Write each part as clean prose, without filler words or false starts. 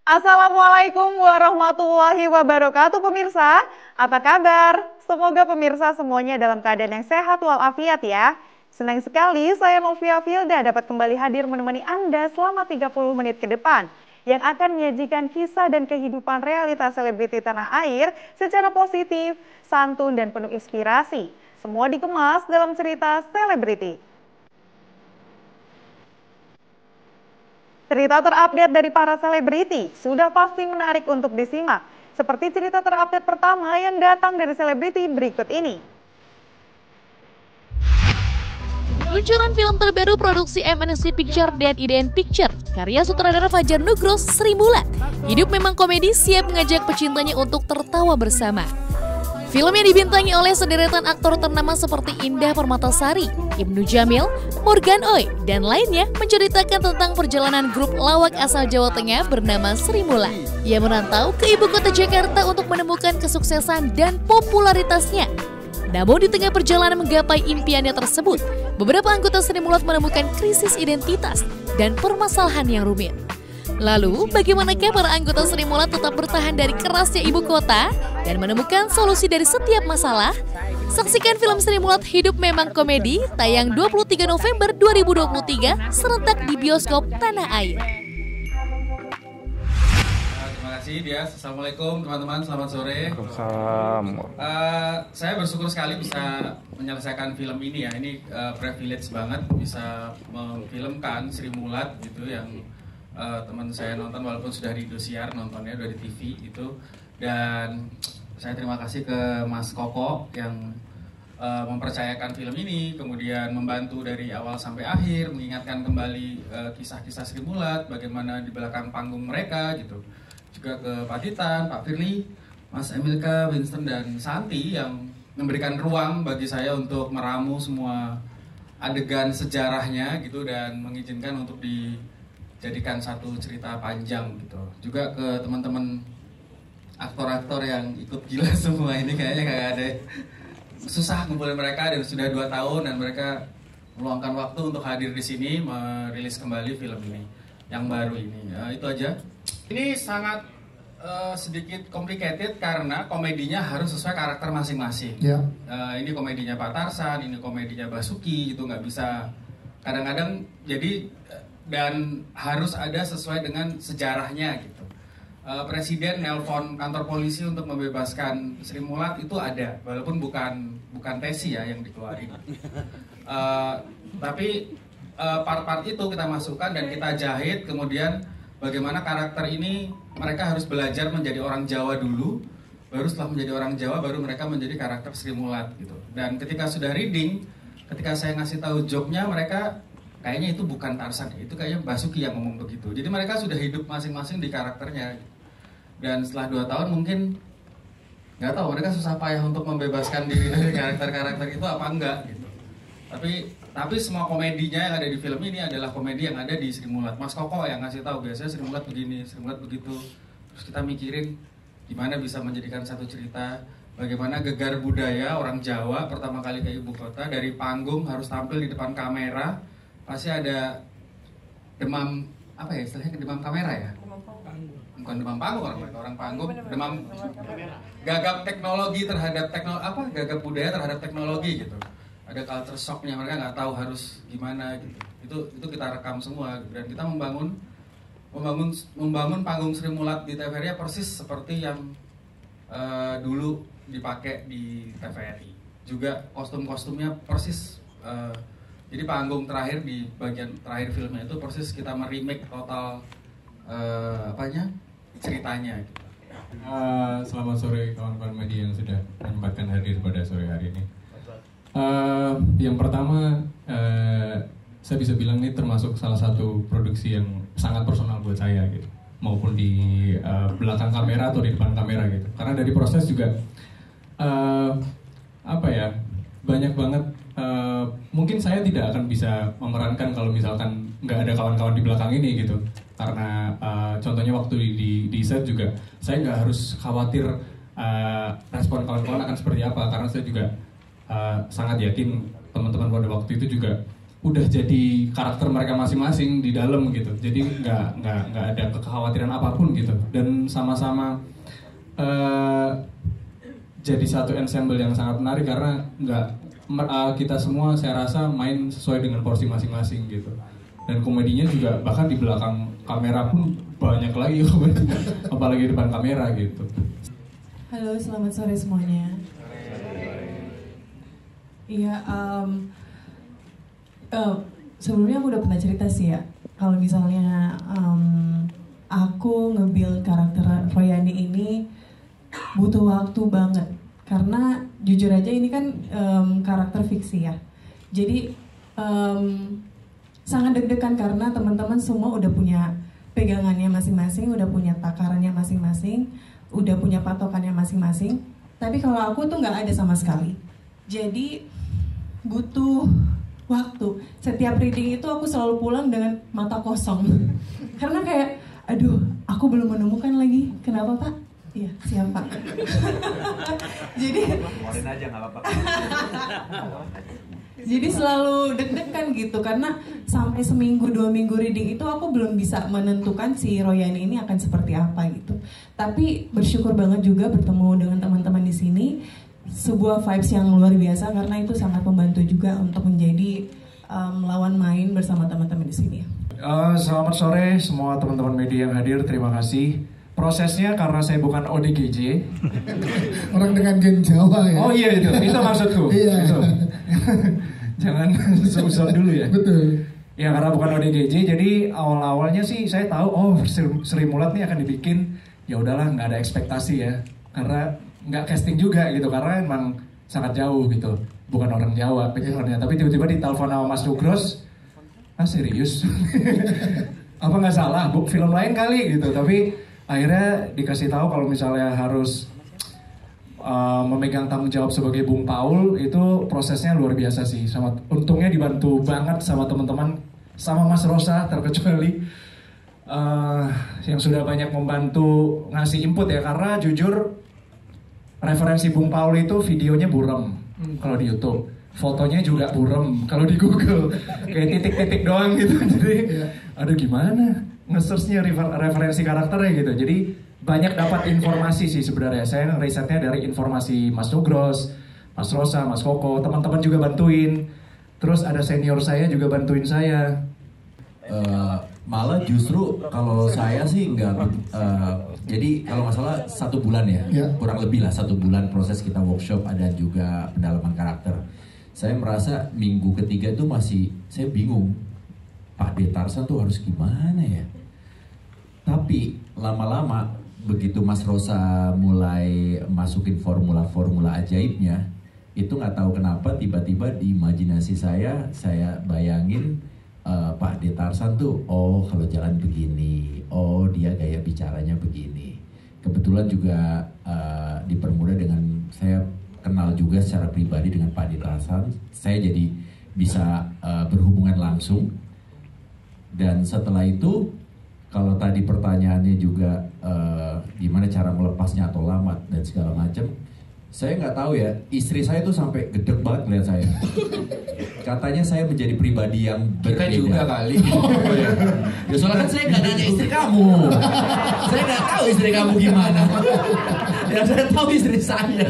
Assalamualaikum warahmatullahi wabarakatuh pemirsa. Apa kabar? Semoga pemirsa semuanya dalam keadaan yang sehat walafiat ya. Senang sekali saya Novia Filda dapat kembali hadir menemani Anda selama 30 menit ke depan yang akan menyajikan kisah dan kehidupan realitas selebriti tanah air secara positif, santun dan penuh inspirasi. Semua dikemas dalam cerita selebriti. Cerita terupdate dari para selebriti sudah pasti menarik untuk disimak, seperti cerita terupdate pertama yang datang dari selebriti berikut ini. Peluncuran film terbaru produksi MNC Picture dan IDN Picture, karya sutradara Fajar Nugros, Sri Mulat. Hidup memang komedi siap mengajak pecintanya untuk tertawa bersama. Film yang dibintangi oleh sederetan aktor ternama seperti Indah Permatasari, Ibnu Jamil, Morgan Oey, dan lainnya menceritakan tentang perjalanan grup lawak asal Jawa Tengah bernama Sri Mulat. Ia merantau ke ibu kota Jakarta untuk menemukan kesuksesan dan popularitasnya. Namun di tengah perjalanan menggapai impiannya tersebut, beberapa anggota Sri Mulat menemukan krisis identitas dan permasalahan yang rumit. Lalu, bagaimanakah para anggota Sri Mulat tetap bertahan dari kerasnya ibu kota dan menemukan solusi dari setiap masalah? Saksikan film Sri Mulat Hidup Memang Komedi tayang 23 November 2023 serentak di bioskop tanah air. Terima kasih Dias. Assalamualaikum teman-teman, selamat sore. Waalaikumsalam. Saya bersyukur sekali bisa menyelesaikan film ini ya. Ini privilege banget bisa memfilmkan Sri Mulat gitu yang teman saya nonton walaupun sudah di Indosiar, nontonnya udah di TV itu. Dan saya terima kasih ke Mas Koko yang mempercayakan film ini, kemudian membantu dari awal sampai akhir, mengingatkan kembali kisah-kisah Sri Mulat, bagaimana di belakang panggung mereka gitu. Juga ke Pak Titan, Pak Firly, Mas Emilka, Winston, dan Santi yang memberikan ruang bagi saya untuk meramu semua adegan sejarahnya gitu dan mengizinkan untuk dijadikan satu cerita panjang gitu. Juga ke teman-teman aktor-aktor yang ikut gila semua ini, kayaknya kayak ada susah ngumpulin mereka dan sudah 2 tahun dan mereka meluangkan waktu untuk hadir di sini merilis kembali film ini yang baru ini. Itu aja. Ini sangat sedikit complicated karena komedinya harus sesuai karakter masing-masing. Ya. Ini komedinya Pak Tarsan, ini komedinya Basuki, itu nggak bisa kadang-kadang jadi dan harus ada sesuai dengan sejarahnya gitu. Presiden nelpon kantor polisi untuk membebaskan Sri Mulat itu ada, walaupun bukan tesi ya yang dikeluarin. Tapi part-part itu kita masukkan dan kita jahit, kemudian bagaimana karakter ini mereka harus belajar menjadi orang Jawa dulu, baru setelah menjadi orang Jawa baru mereka menjadi karakter Sri Mulat gitu. Dan ketika sudah reading, ketika saya ngasih tahu joke-nya, mereka kayaknya itu bukan Tarsan, itu kayaknya Basuki yang ngomong begitu. Jadi mereka sudah hidup masing-masing di karakternya. Dan setelah 2 tahun mungkin nggak tahu mereka susah payah untuk membebaskan diri dari karakter-karakter itu apa enggak gitu. Tapi semua komedinya yang ada di film ini adalah komedi yang ada di Sri Mulat. Mas Koko yang ngasih tahu biasanya Sri Mulat begini, Sri Mulat begitu. Terus kita mikirin gimana bisa menjadikan satu cerita, bagaimana gegar budaya orang Jawa pertama kali ke ibu kota, dari panggung harus tampil di depan kamera, pasti ada demam apa ya istilahnya, demam kamera ya? Bukan demam panggung, orang panggung, demam gagap teknologi terhadap gagap budaya terhadap teknologi gitu. Ada culture shocknya, mereka nggak tahu harus gimana gitu. Itu kita rekam semua dan kita membangun panggung Sri Mulat di TVRI persis seperti yang dulu dipakai di TVRI. Juga kostum-kostumnya persis. Jadi panggung terakhir di bagian terakhir filmnya itu persis kita meremake total ceritanya. Gitu. Selamat sore kawan-kawan media yang sudah menyempatkan hadir pada sore hari ini. Yang pertama, saya bisa bilang ini termasuk salah satu produksi yang sangat personal buat saya gitu, maupun di belakang kamera atau di depan kamera gitu. Karena dari proses juga banyak banget. Mungkin saya tidak akan bisa memerankan kalau misalkan nggak ada kawan-kawan di belakang ini gitu. Karena contohnya waktu di set juga saya nggak harus khawatir respon kawan-kawan akan seperti apa, karena saya juga sangat yakin teman-teman pada waktu itu juga udah jadi karakter mereka masing-masing di dalam gitu. Jadi nggak ada kekhawatiran apapun gitu. Dan sama-sama jadi satu ensemble yang sangat menarik karena kita semua saya rasa main sesuai dengan porsi masing-masing gitu. Dan komedinya juga bahkan di belakang kamera pun banyak lagi apalagi depan kamera gitu. Halo, selamat sore semuanya. Iya, sebelumnya aku udah pernah cerita sih ya, kalau misalnya aku nge-build karakter Royani ini butuh waktu banget. Karena jujur aja ini kan karakter fiksi ya. Jadi sangat deg-degan karena teman-teman semua udah punya pegangannya masing-masing, udah punya takarannya masing-masing, udah punya patokannya masing-masing. Tapi kalau aku tuh nggak ada sama sekali. Jadi butuh waktu. Setiap reading itu aku selalu pulang dengan mata kosong. Karena kayak, aduh, aku belum menemukan lagi. Kenapa, Pak? Iya, siap, Pak. Jadi aja nggak apa-apa. Jadi selalu deg-degan gitu karena sampai seminggu 2 minggu reading itu aku belum bisa menentukan si Royani ini akan seperti apa gitu. Tapi bersyukur banget juga bertemu dengan teman-teman di sini, sebuah vibes yang luar biasa karena itu sangat membantu juga untuk menjadi lawan main bersama teman-teman di sini. Selamat sore semua teman-teman media yang hadir, terima kasih. Prosesnya karena saya bukan ODGJ. Orang dengan gen Jawa ya. Oh iya itu maksudku. Iya. Itu. Jangan susah dulu ya. Betul. Ya karena bukan ODGJ, jadi awalnya sih saya tahu Sri Mulat nih akan dibikin. Ya udahlah, nggak ada ekspektasi ya. Karena nggak casting juga gitu, karena emang sangat jauh gitu. Bukan orang Jawa pikirannya, tapi tiba-tiba ditelepon sama Mas Nugros. Serius? Apa nggak salah? Film lain kali gitu, tapi akhirnya dikasih tahu kalau misalnya harus memegang tanggung jawab sebagai Bung Paul, itu prosesnya luar biasa sih. Untungnya dibantu banget sama teman-teman, sama Mas Rosa terkecuali yang sudah banyak membantu ngasih input ya. Karena jujur referensi Bung Paul itu videonya burem kalau di YouTube, fotonya juga burem kalau di Google, kayak titik-titik doang gitu. Jadi aduh gimana nge-searchnya referensi karakternya gitu. Jadi banyak dapat informasi sih sebenarnya. Saya risetnya dari informasi Mas Nugros, Mas Rosa, Mas Koko, teman-teman juga bantuin. Terus ada senior saya juga bantuin saya. Malah justru kalau saya sih enggak. Jadi kalau nggak salah 1 bulan ya, kurang lebih lah 1 bulan proses kita workshop, ada juga pendalaman karakter. Saya merasa minggu ketiga itu masih saya bingung. Pak D. Tarsan tuh harus gimana ya? Tapi lama-lama begitu Mas Rosa mulai masukin formula-formula ajaibnya, itu nggak tahu kenapa tiba-tiba di imajinasi saya bayangin Pak D. Tarsan tuh, oh kalau jalan begini, oh dia gaya bicaranya begini. Kebetulan juga dipermudah dengan saya kenal juga secara pribadi dengan Pak D. Tarsan, saya jadi bisa berhubungan langsung. Dan setelah itu, kalau tadi pertanyaannya juga gimana cara melepasnya atau lama dan segala macam, saya nggak tahu ya. Istri saya tuh sampai gedek banget lihat saya. Katanya saya menjadi pribadi yang berbeda. Kita juga kali. Ya soalnya kan saya nggak nanya istri kamu. Saya nggak tahu istri kamu gimana. Ya saya tahu istri saya.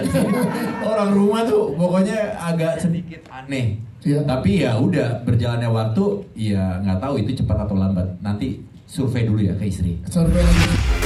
Orang rumah tuh pokoknya agak sedikit aneh. Ya. Tapi ya udah berjalannya waktu, ya nggak tahu itu cepat atau lambat. Nanti survei dulu ya ke istri. Survei.